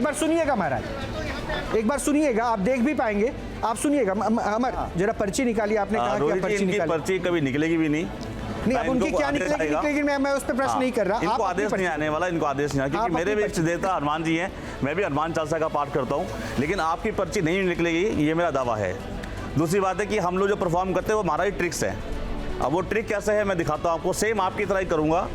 एक बार सुनिएगा महाराज, एक बार सुनिएगा, आप देख भी पाएंगे, आप सुनिएगा। अमर जरा पर्ची निकालिए, आपने कहा कि पर्ची निकालिए। पर्ची कभी निकलेगी भी नहीं। नहीं, अब उनकी क्या निकलेगी, मैं उस पर प्रश्न नहीं कर रहा। इनको आदेश नहीं आने वाला, इनको आदेश नहीं आने, क्योंकि मेरे भी इष्ट देवता हनुमान जी हैं, मैं भी हनुमान चालीसा का पाठ करता हूँ, लेकिन आपकी पर्ची नहीं निकलेगी, ये मेरा दावा है। दूसरी बात है कि हम लोग जो परफॉर्म करते हैं वो हमारा ही ट्रिक्स है। अब वो ट्रिक कैसे है मैं दिखाता हूँ आपको, सेम आपकी तरह ही करूँगा।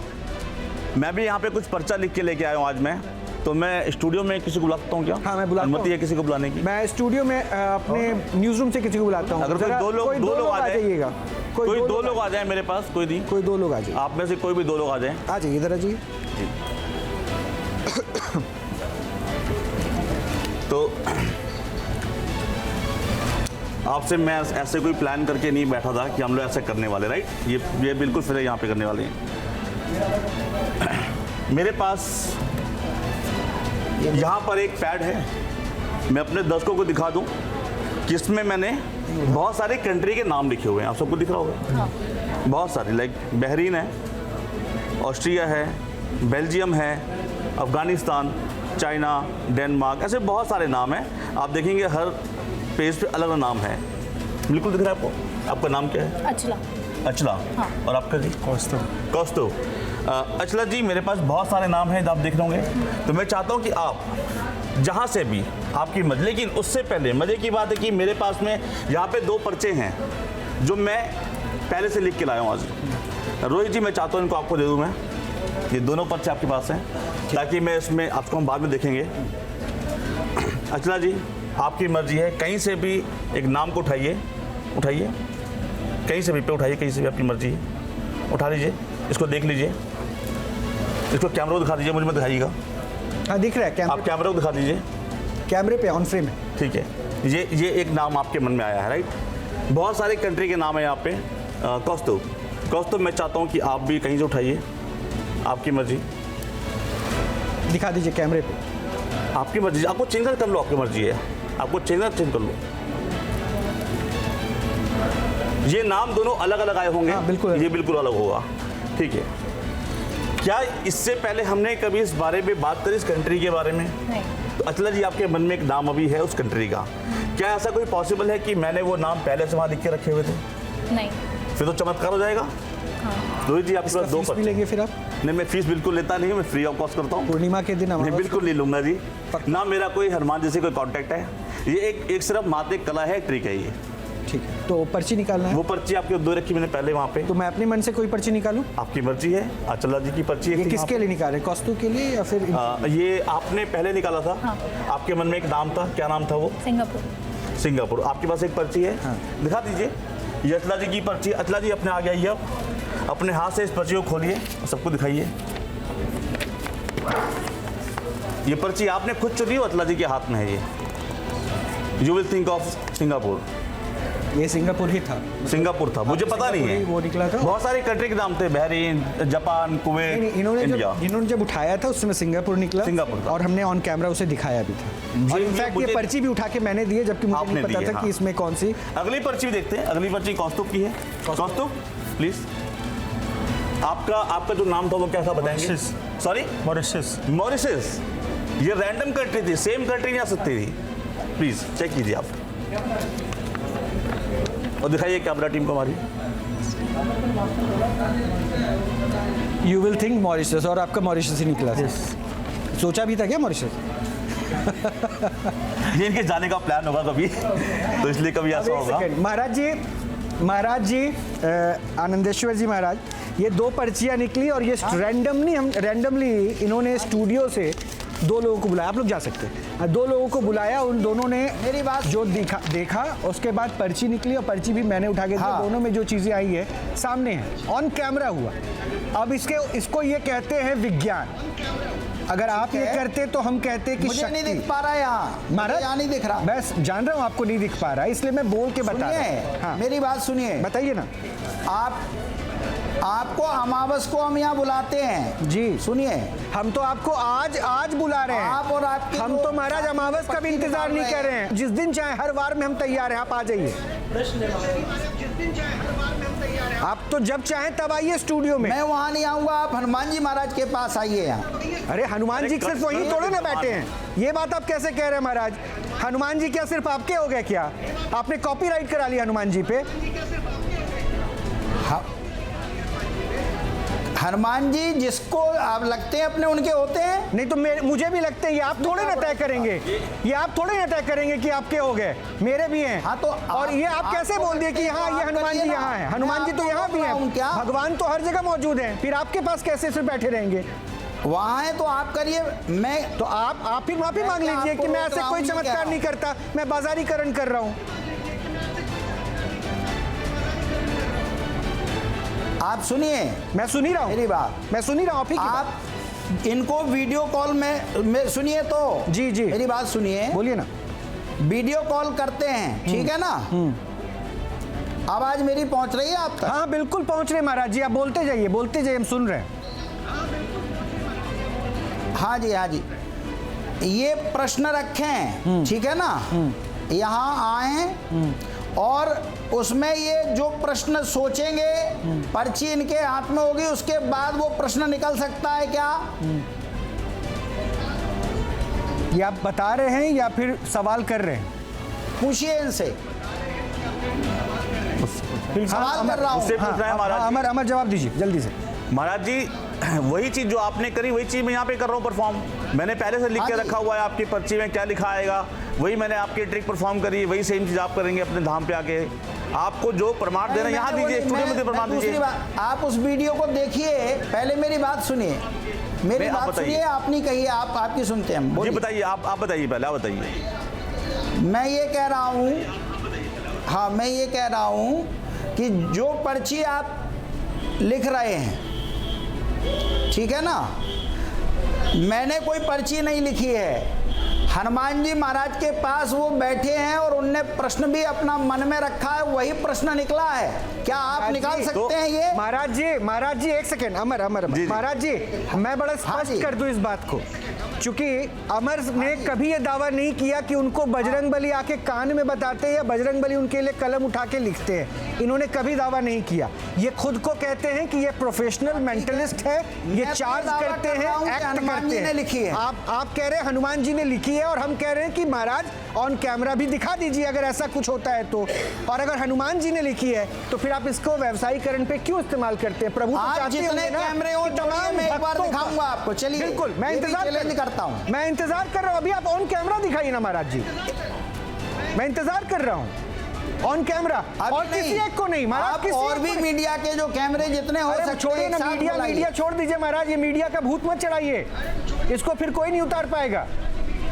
मैं भी यहाँ पे कुछ पर्चा लिख के लेके आया हूँ आज मैं, तो मैं स्टूडियो में किसी को बुला सकता हूँ क्या? हाँ, मैं बुलाता हूँ। अनुमति है किसी को बुलाने की? मैं स्टूडियो में अपने न्यूज़ रूम से किसी को बुलाता हूँ। अगर कोई दो लोग आ जाइएगा, कोई दो लोग आ जाए मेरे पास, कोई दो लोग आ जाए, आप में से कोई भी दो लोग आ जाए, आ जाइए, इधर आ जाइए। तो आपसे मैं ऐसे कोई प्लान करके नहीं बैठा था कि हम लोग ऐसे करने वाले, राइट? ये बिल्कुल फिर यहाँ पे करने वाले हैं। मेरे पास यहाँ पर एक पैड है, मैं अपने दर्शकों को दिखा दूँ कि इसमें मैंने बहुत सारे कंट्री के नाम लिखे हुए हैं, आप सबको दिख रहा होगा। हाँ। बहुत सारे, लाइक बहरीन है, ऑस्ट्रिया है, बेल्जियम है, अफ़गानिस्तान, चाइना, डेनमार्क, ऐसे बहुत सारे नाम हैं। आप देखेंगे हर पेज पे अलग अलग नाम है। बिल्कुल दिख रहा है आपको। आपका नाम क्या है? अचला। हाँ। और आपका जी? कौस्तुभ। अचला जी, मेरे पास बहुत सारे नाम हैं, आप देख रहे होंगे। तो मैं चाहता हूँ कि आप जहाँ से भी आपकी मर्जी, लेकिन उससे पहले मज़े की बात है कि मेरे पास में यहाँ पे 2 पर्चे हैं जो मैं पहले से लिख के लाया हूँ आज। रोहित जी, मैं चाहता हूँ इनको आपको दे दूँ मैं, ये दोनों पर्चे आपके पास हैं, ताकि मैं इसमें आपको हम बाद में देखेंगे। अचला जी, आपकी मर्जी है, कहीं से भी एक नाम को उठाइए, कहीं से भी पे उठाइए, कहीं से भी आपकी मर्जी है, उठा लीजिए, इसको देख लीजिए, इसको कैमरा को दिखा दीजिए, मुझे मत दिखाइएगा। हाँ, दिख रहा है कैमरा। आप कैमरा को दिखा दीजिए, कैमरे पे ऑन फ्रेम है। ठीक है। ये एक नाम आपके मन में आया है, राइट? बहुत सारे कंट्री के नाम है यहाँ पे। कौस्तुभ, मैं चाहता हूँ कि आप भी कहीं से उठाइए, आपकी मर्जी, दिखा दीजिए कैमरे पे, आपकी मर्जी, आपको चेंज कर लो, आपकी मर्जी है, आपको चेंज कर लो। ये नाम दोनों अलग अलग आए होंगे। हाँ, बिल्कुल। ये बिल्कुल अलग होगा, ठीक है। क्या इससे पहले हमने कभी इस बारे में बात करी, इस कंट्री के बारे में? नहीं। तो अचला जी, आपके मन में एक नाम अभी है उस कंट्री का, क्या ऐसा कोई पॉसिबल है कि मैंने वो नाम पहले से वहाँ लिख के रखे हुए थे? नहीं। फिर तो चमत्कार हो जाएगा। हाँ। रोहित जी, आपके पास 2 पर्चे लेंगे फिर आप? नहीं, मैं फीस बिल्कुल लेता नहीं हूँ, मैं फ्री ऑफ कॉस्ट करता हूँ। पूर्णिमा के दिन नहीं, बिल्कुल नहीं लूँगा जी। ना मेरा कोई हनुमान जी से कोई कॉन्टैक्ट है, ये एक सिर्फ मात्र कला है, ट्रिक है ये। ठीक है, तो पर्ची निकालना है। वो पर्ची आपके 2 रखी मैंने पहले वहाँ पे। तो मैं अपने मन से कोई पर्ची निकालूं? आपकी मर्जी है। अचला जी की पर्ची है। ये किसके लिए निकाले, कौस्तुभ के लिए या फिर? ये आपने पहले निकाला था। हाँ। आपके मन में एक नाम था, क्या नाम था वो? सिंगापुर। आपके पास एक पर्ची है। हाँ। दिखा दीजिए, ये अचला जी की पर्ची। अचला जी, अपने आ गया ये, अब अपने हाथ से इस पर्ची को खोलिए, सबको दिखाइए। ये पर्ची आपने खुद चुनी हो, अचला जी के हाथ में है ये। You will think of Singapore. ये सिंगापुर ही था। सिंगापुर था, मुझे पता नहीं है। वो निकला था। बहुत सारे कंट्री के नाम थे, बहरीन, जापान, कुवैत, इन्होंने जब उठाया था उस समय सिंगापुर निकला। सिंगापुर था। और हमने ऑन कैमरा उसे दिखाया भी था। और इनफैक्ट ये पर्ची भी उठा के मैंने दी है, जबकि मुझे नहीं पता था कि इसमें कौन सी। अगली पर्ची भी देखते हैं। अगली पर्ची कौस्तुभ की है। कौस्तुभ, प्लीज, आपका जो नाम था वो क्या था, बताएंगे? Sorry, Mauritius. ये रैंडम कंट्री थी, सेम कंट्री नहीं आ सकती थी। प्लीज चेक कीजिए आप, और दिखाइए कैमरा टीम को हमारी। यू विल थिंक मॉरिशस, और आपका मॉरिशस ही निकला था। सोचा भी था क्या मॉरिशस? ये इनके जाने का प्लान होगा कभी, तो इसलिए कभी ऐसा होगा। महाराज जी, आनंदेश्वर जी महाराज, ये 2 पर्चियाँ निकली और ये रैंडमली इन्होंने स्टूडियो से 2 लोगों को बुलाया। आप लोग जा सकते हैं। 2 लोगों को बुलाया, उन दोनों ने मेरी बात जो देखा, उसके बाद पर्ची निकली और पर्ची भी मैंने उठा के दी। हाँ। दोनों में जो चीज़ें आई है सामने है, ऑन कैमरा हुआ। अब इसको ये कहते हैं विज्ञान। अगर आप ये करते तो हम कहते कि मुझे नहीं दिख पा रहा है यहाँ, महाराज यहाँ नहीं दिख रहा। बस जान रहा हूँ आपको नहीं दिख पा रहा है, इसलिए मैं बोल के बता रहा हूँ। हाँ। मेरी बात सुनिए, बताइए ना। आपको अमावस को हम यहाँ बुलाते हैं जी। सुनिए, हम तो आपको आज बुला रहे हैं। आप और आपके हम तो महाराज अमावस का भी इंतजार नहीं कर रहे हैं। जिस दिन चाहे, हर वार में हम तैयार हैं, आप आ जाइए। आप तो जब चाहें तब आइए स्टूडियो में। मैं वहाँ नहीं आऊँगा, आप हनुमान जी महाराज के पास आइए यहाँ। अरे हनुमान जी सिर्फ वहीं थोड़े ना बैठे हैं, ये बात आप कैसे कह रहे हैं महाराज? हनुमान जी क्या सिर्फ आपके हो गए क्या? आपने कॉपीराइट करा लिया हनुमान जी पे? हनुमान जी जिसको आप लगते हैं अपने उनके होते हैं। नहीं तो मुझे भी लगते हैं, ये आप थोड़े ना तय करेंगे, ये आप थोड़े ना तय करेंगे कि आपके हो गए, मेरे भी हैं। हाँ तो और ये आप कैसे बोल दिए कि हाँ ये हनुमान जी यहाँ है? हनुमान जी तो यहाँ भी हैं, भगवान तो हर जगह मौजूद हैं, फिर आपके पास कैसे सिर्फ बैठे रहेंगे? वहाँ है तो आप करिए, मैं तो आप फिर माफी मांग लीजिए कि मैं ऐसे कोई चमत्कार नहीं करता, मैं बाजारीकरण कर रहा हूँ। आप सुनिए, मैं सुन ही रहा हूँ मेरी बात, मैं सुन ही रहा हूँ। आप इनको वीडियो कॉल में सुनिए तो जी जी मेरी बात सुनिए, बोलिए ना। वीडियो कॉल करते हैं, ठीक है ना? आवाज मेरी पहुंच रही है आप तक? हाँ बिल्कुल पहुंच रहे महाराज जी, आप बोलते जाइए हम सुन रहे हैं। हाँ जी, हाँ जी, ये प्रश्न रखें, ठीक है ना? यहाँ आए और उसमें ये जो प्रश्न सोचेंगे, पर्ची इनके हाथ में होगी, उसके बाद वो प्रश्न निकल सकता है क्या? ये आप बता रहे हैं या फिर सवाल कर रहे हैं? पूछिए इनसे, सवाल कर रहा हूँ। उससे पूछ रहा है महाराज जी। अमर जवाब दीजिए जल्दी से। महाराज जी वही चीज जो आपने करी वही चीज मैं यहाँ पे कर रहा हूँ परफॉर्म। मैंने पहले से लिख के रखा हुआ है आपकी पर्ची में क्या लिखा आएगा, वही मैंने आपकी ट्रिक परफॉर्म करी, वही सेम चीज आप करेंगे अपने धाम पे आके। आपको जो प्रमाण देना यहाँ दीजिए, स्टूडियो में प्रमाण दीजिए। आप उस वीडियो को देखिए, पहले मेरी बात सुनिए, मेरी बात सुनिए, आप नहीं कहिए, आपकी सुनते हैं। जी बताइए, आप बताइए, पहले आप बताइए। मैं ये कह रहा हूँ, हाँ मैं ये कह रहा हूँ कि जो पर्ची आप लिख रहे हैं, ठीक है ना, मैंने कोई पर्ची नहीं लिखी है। हनुमान जी महाराज के पास वो बैठे हैं और उनने प्रश्न भी अपना मन में रखा है, वही प्रश्न निकला है। क्या आप निकाल सकते हैं ये? महाराज जी एक सेकेंड, अमर महाराज जी मैं बड़ा स्पष्ट कर दूं इस बात को, क्योंकि अमर ने कभी ये दावा नहीं किया कि उनको बजरंग बली आके कान में बताते हैं या बजरंग बली उनके लिए कलम उठा के लिखते हैं। इन्होंने कभी दावा नहीं किया। ये खुद को कहते हैं कि ये प्रोफेशनल मेंटलिस्ट है, ये चार्ज करते हैं, एक्ट करते हैं। लिखी है। आप कह रहे हैं हनुमान जी ने लिखी है, और हम कह रहे हैं कि महाराज ऑन कैमरा भी दिखा दीजिए अगर ऐसा कुछ होता है तो। और अगर हनुमान जी ने लिखी है तो फिर आप इसको व्यवसायीकरण पे क्यों इस्तेमाल करते हैं? प्रभु जितने कैमरे हो तमाम एक बार दिखाऊंगा आपको। चलिए बिल्कुल, मैं इंतजार करता हूं। मैं इंतजार कर रहा हूं। अभी आप ऑन कैमरा दिखाइए ना महाराज जी, मैं इंतजार कर रहा हूं ऑन कैमरा। और किसी एक को नहीं महाराज, किसी और भी मीडिया के जो कैमरे जितने हो सकते हैं। छोड़िए ना मीडिया छोड़ दीजिए महाराज, ये मीडिया का भूत मत चढ़ाइए, इसको फिर कोई नहीं उतार पाएगा।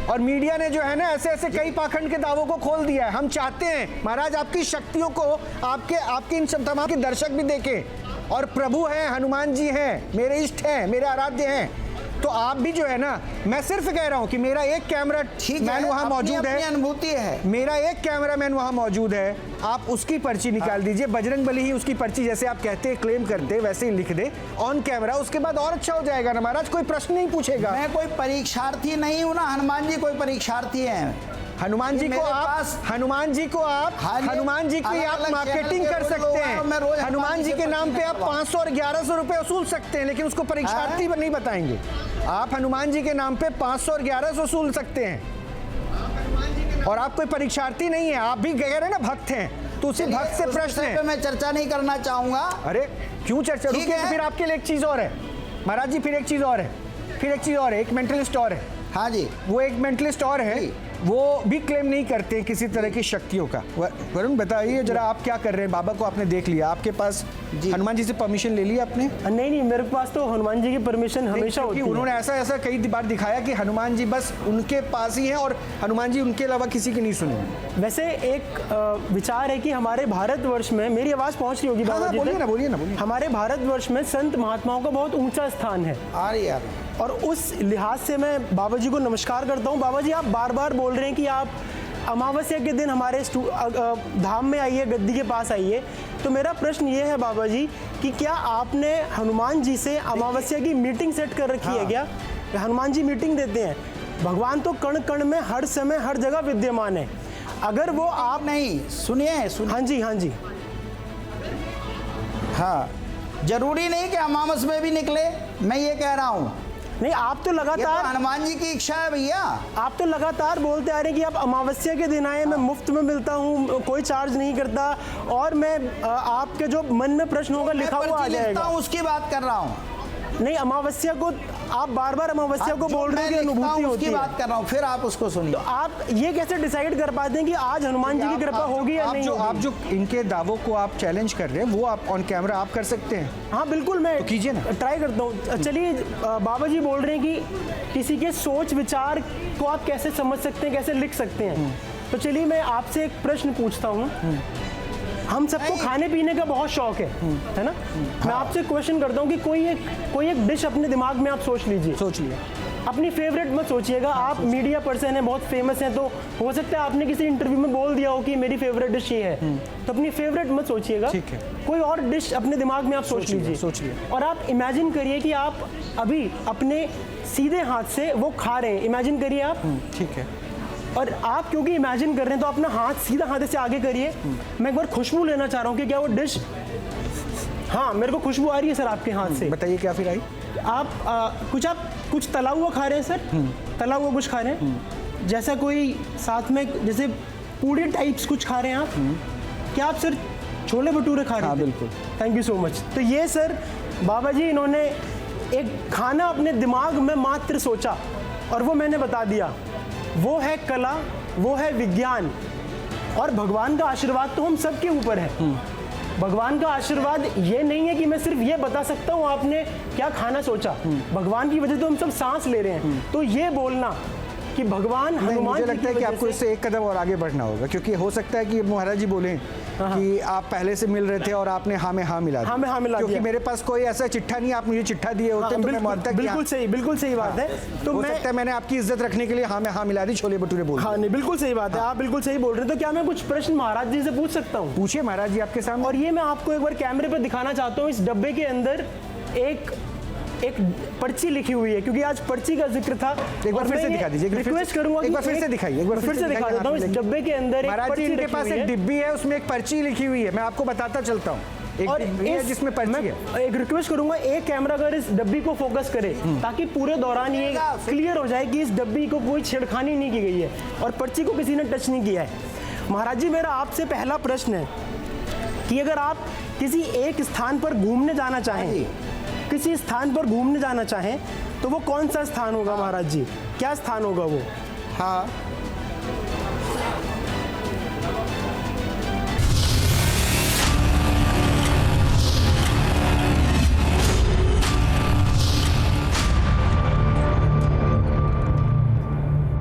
और मीडिया ने जो है ना ऐसे कई पाखंड के दावों को खोल दिया है। हम चाहते हैं महाराज आपकी शक्तियों को आपके इन सब तमाम के दर्शक भी देखें। और प्रभु हैं, हनुमान जी हैं, मेरे इष्ट हैं, मेरे आराध्य हैं। तो आप भी जो है ना, मैं सिर्फ कह रहा हूं कि मेरा एक कैमरा मैन वहां मौजूद है, अनुभूति है, मेरा एक कैमरा मैन वहां मौजूद है, आप उसकी पर्ची निकाल दीजिए। बजरंग बली ही उसकी पर्ची जैसे आप कहते हैं, क्लेम करते वैसे ही लिख दे ऑन कैमरा, उसके बाद और अच्छा हो जाएगा ना महाराज, कोई प्रश्न नहीं पूछेगा। मैं कोई परीक्षार्थी नहीं हूं ना, हनुमान जी कोई परीक्षार्थी हैं। हनुमान जी को आप मार्केटिंग कर सकते हैं। हनुमान जी के नाम पे आप 500 और 1100 रुपए वसूल सकते हैं, लेकिन उसको परीक्षार्थी नहीं बताएंगे। आप हनुमान जी के नाम पे 500 और 1100 वसूल सकते हैं, और आप कोई परीक्षार्थी नहीं है। आप भी कह रहे हैं ना भक्त हैं, तो उसी भक्त से प्रश्न है। मैं चर्चा नहीं करना चाहूंगा। अरे क्यों चर्चा? रुकिए, फिर आपके लिए एक चीज और है महाराज जी, फिर एक चीज और है, एक मेंटलिस्ट और है। हाँ जी, वो एक मेंटलिस्ट और है, वो भी क्लेम नहीं करते किसी तरह की शक्तियों का। वरुण बताइए जरा, आप क्या कर रहे हैं? बाबा को आपने देख लिया, आपके पास हनुमान जी से परमिशन ले ली आपने? नहीं, मेरे पास तो हनुमान जी की परमिशन हमेशा होती है। उन्होंने ऐसा कई बार दिखाया कि हनुमान जी बस उनके पास ही हैं और हनुमान जी उनके अलावा किसी की नहीं सुनेंगे। वैसे एक विचार है कि हमारे भारतवर्ष में, मेरी आवाज पहुंच रही होगी बाबा जी? बोलिए ना। हमारे भारतवर्ष में संत महात्माओं का बहुत ऊंचा स्थान है। आ रही यार, और उस लिहाज से मैं बाबा जी को नमस्कार करता हूँ। बाबा जी आप बार बार बोल रहे हैं कि आप अमावस्या के दिन हमारे धाम में आइए, गद्दी के पास आइए। तो मेरा प्रश्न ये है बाबा जी कि क्या आपने हनुमान जी से अमावस्या की मीटिंग सेट कर रखी है क्या? हनुमान जी मीटिंग देते हैं। भगवान तो कण कण में, हर समय, हर जगह विद्यमान है। अगर वो आप नहीं सुनिए। हाँ जी, हाँ, जरूरी नहीं कि अमावस में भी निकले। मैं ये कह रहा हूँ नहीं, आप तो ये तो लगातार हनुमान जी की इच्छा है भैया। आप तो लगातार बोलते आ रहे हैं कि आप अमावस्या के दिन आए, मैं मुफ्त में मिलता हूँ, कोई चार्ज नहीं करता, और मैं आपके जो मन में प्रश्न होगा लिखा हुआ आ पर्ची लिखता जाएगा। हूँ, उसकी बात कर रहा हूँ। नहीं, अमावस्या को आप बार बार अमावस्या को जो बोल रहे मैं हैं कि लिखता अनुभूति हूँ, होती उसकी है, बात कर रहा हूँ, फिर आप उसको सुनिए। तो आप ये कैसे डिसाइड कर पाते हैं कि आज हनुमान जी की कृपा होगी या नहीं आप होगी? जो इनके दावों को आप चैलेंज कर रहे हैं वो आप ऑन कैमरा आप कर सकते हैं। हाँ बिल्कुल, मैं तो कीजिए ना। ट्राई करता हूँ। चलिए, बाबा जी बोल रहे हैं कि किसी के सोच विचार को आप कैसे समझ सकते हैं, कैसे लिख सकते हैं। तो चलिए मैं आपसे एक प्रश्न पूछता हूँ। हम सबको नहीं। खाने पीने का बहुत शौक है ना? मैं आपसे क्वेश्चन करता हूँ कि कोई एक डिश अपने दिमाग में आप सोच लीजिए। सोच लिया। अपनी फेवरेट मत सोचिएगा, आप मीडिया पर्सन हैं, बहुत फेमस हैं, तो हो सकता है आपने किसी इंटरव्यू में बोल दिया हो कि मेरी फेवरेट डिश ये है, तो अपनी फेवरेट मत सोचिएगा। ठीक है। कोई और डिश अपने दिमाग में आप सोच लीजिए। सोच लिया। और आप इमेजिन करिए कि आप अभी अपने सीधे हाथ से वो खा रहे हैं। इमेजिन करिए आप। ठीक है। और आप क्योंकि इमेजिन कर रहे हैं तो अपना हाथ सीधा हाथ से आगे करिए। मैं एक बार खुशबू लेना चाह रहा हूँ कि क्या वो डिश, हाँ मेरे को खुशबू आ रही है सर आपके हाथ से। बताइए क्या फिर आई? आप कुछ तला हुआ खा रहे हैं सर? तला हुआ कुछ खा रहे हैं? जैसा कोई साथ में जैसे पूड़ी टाइप्स कुछ खा रहे हैं आप? क्या आप सर छोले भटूरे खा रहे हैं? हाँ बिल्कुल। Thank you so much. तो ये सर बाबा जी इन्होंने एक खाना अपने दिमाग में मात्र सोचा और वो मैंने बता दिया। वो है कला, वो है विज्ञान, और भगवान का आशीर्वाद तो हम सबके ऊपर है। भगवान का आशीर्वाद ये नहीं है कि मैं सिर्फ ये बता सकता हूँ आपने क्या खाना सोचा। भगवान की वजह से तो हम सब सांस ले रहे हैं। तो ये बोलना कि भगवान नहीं, हनुमान मुझे जी लगता है की कि वजह आपको से- इससे एक कदम और आगे बढ़ना होगा, क्योंकि हो सकता है कि महाराज जी बोलें कि आप पहले से मिल रहे थे और आपने हाँ में हाँ मिला दिया। हाँ में हाँ मिला क्योंकि दिया। मेरे पास कोई ऐसा चिट्ठा नहीं, आप मुझे चिट्ठा दिए होते हाँ, तो मैं मानता कि बिल्कुल सही बात है। तो हो मैं सकता है मैंने आपकी इज्जत रखने के लिए हाँ में हाँ मिला दी, छोले भटूरे बोल दिए। हाँ नहीं, बिल्कुल सही बात है। आप बिल्कुल सही बोल रहे हैं। तो क्या मैं कुछ प्रश्न महाराज जी से पूछ सकता हूँ? पूछिए महाराज जी आपके सामने। और ये मैं आपको एक बार कैमरे पर दिखाना चाहता हूँ। इस डब्बे के अंदर एक पर्ची लिखी हुई है, क्योंकि आज पर्ची का जिक्र था। एक बार फिर से दिखा दीजिए। रिक्वेस्ट करूंगा एक बार फिर से दिखाइए। एक बार फिर से दिखा देता हूँ। इस डब्बे के अंदर एक महाराज जी पर्ची इनके रखी पास हुई एक है। डिब्बी है, उसमें एक पर्ची लिखी हुई है। मैं आपको बताता चलता हूँ। एक और डिब्बी है जिसमें पर्ची है। मैं एक रिक्वेस्ट करूंगा, एक कैमरा अगर इस डब्बी को फोकस करे ताकि पूरे दौरान ये क्लियर हो जाए कि इस डब्बी को कोई छेड़खानी नहीं की गई है और पर्ची को किसी ने टच नहीं किया है। महाराज जी, मेरा आपसे पहला प्रश्न है कि अगर आप किसी एक स्थान पर घूमने जाना चाहें, किसी स्थान पर घूमने जाना चाहें तो वो कौन सा स्थान होगा महाराज जी? क्या स्थान होगा वो? हाँ,